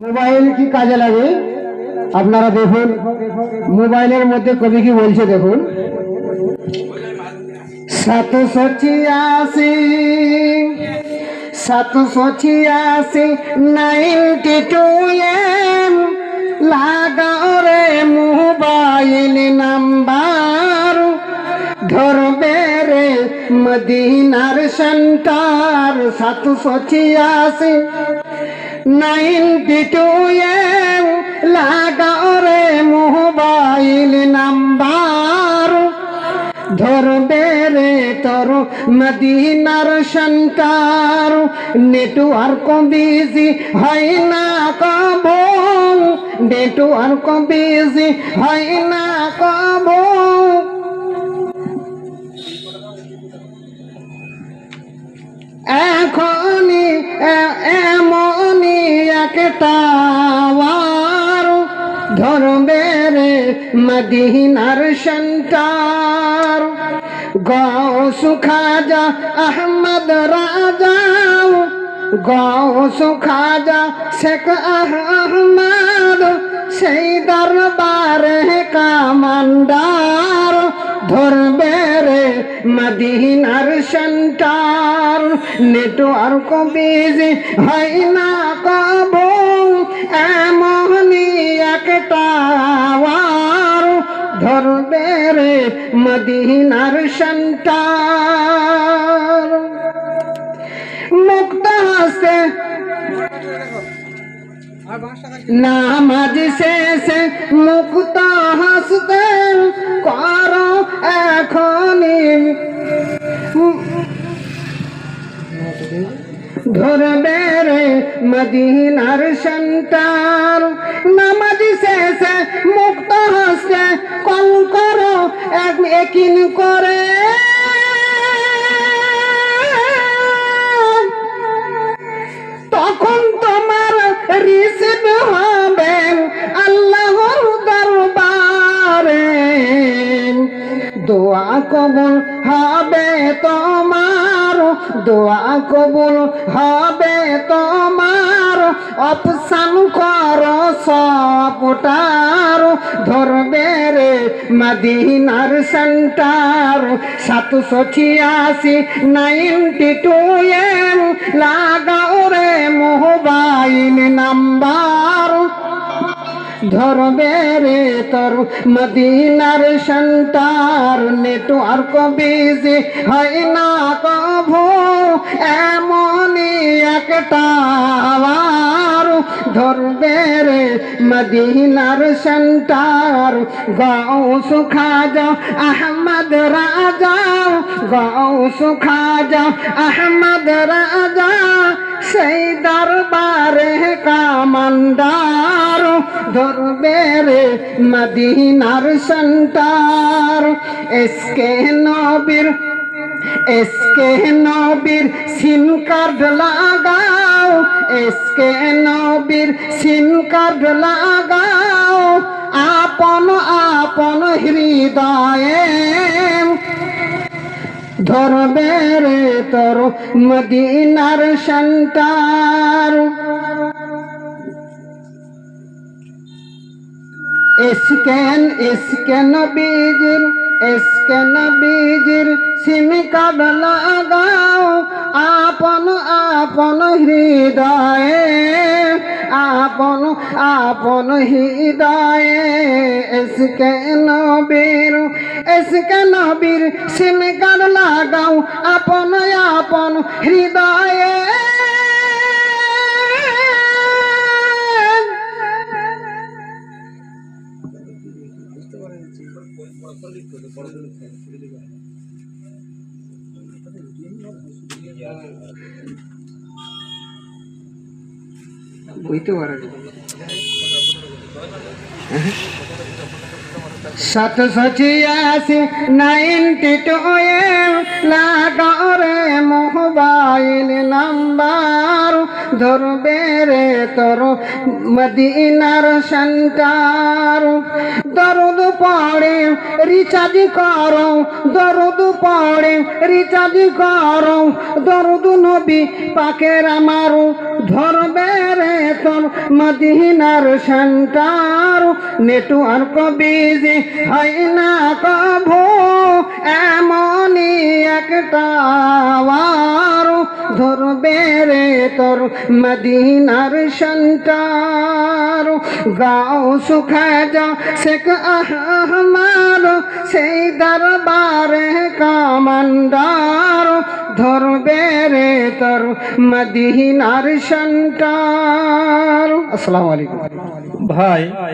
Mobile কি কাজে লাগে আপনারা দেখুন। মোবাইলের মধ্যে কবি কি বলছে দেখুন। 786 92 লাগাও রে মোবাইল নাম্বার, ধরবে রে মদিনার সেন্টার। 786 92 লাগাও রে মোবাইল নাম্বার, ধরবে রে তোর মদিনার সেন্টার। নেটওয়ার্ক বিজি হয় না কবো, নেটওয়ার্ক বিজি হয় না কবো। এখনই এমনই একটা ধরবে রে মদিনার সেন্টার। গৌস খাজা আহমদ রাজা, গৌস খাজা শেখ আহমদ, সেই দরবারে কামান্ডার, ধরবে রে মদিনার সেন্টার। নেটওয়ার্ক বিজি হয় না কবো, এমনই একটা ধরবে রে মদিনার সেন্টার। মুক্ত হাসতে নামাজ শেষে মুক্ত হাসতে করো এখনই, ধরবে রে মদিনার সেন্টার। নামাজ শেষে মুক্ত হাসতে কল করো একিন করে, তখন তোমার রিসিভ হবে আল্লাহর দরবারে। দোয়া কবুল হবে তোমার, দোয়া কবুল হবে তোমার। অপশন করো সবটার, ধরবে রে মদিনার সেন্টার। 786 92 লাগাও রে মোবাইল নাম্বার, ধরবে রে তোর মদিনার সেন্টার। নেটওয়ার্ক বিজি হয় না কভু, এমনই একটা ধরবে রে মদিনার সেন্টার। গৌস খাজা আহমদ রাজা, গৌস খাজা আহমদ রাজা, সেই দরবারে কামান্ডার, ধরবে রে মদিনার সেন্টার। এসকে নবীর সিম কার্ড লাগাও, এসকে নবীর সিম কার্ড লাগাও, আপন আপন হৃদয়ে ধরবে রে তোর মদিনার সেন্টার। এসকে নবীজির সিম কার্ড লাগাও, আপন আপন হৃদয়ে, আপন আপন হৃদয়ে। এসকে নবীর সিম কার্ড লাগাও, আপন আপন হৃদয়ে। বুঝতে পারেন 786 92 লাগাও রে মোবাইল নাম্বার, ধরবে রে তোর মদিনার সেন্টার। দরুদ পড়ে রিচার্জ করো, দরুদ পড়ে রিচার্জ করো, দরুদ নবী পাকের আমারো ধরবে রে তোর মদিনার সেন্টার নেটওয়ার্ক বিজি হয় না কভু এমনই একটা আওয়ার ধরবে রে তোর মদিনার সেন্টার গাউসু খাজা শেখ আহমদ সেই দরবারে কামান্ডার ধরবে রে তোর মদিনার সেন্টার। আসসালামু আলাইকুম ভাই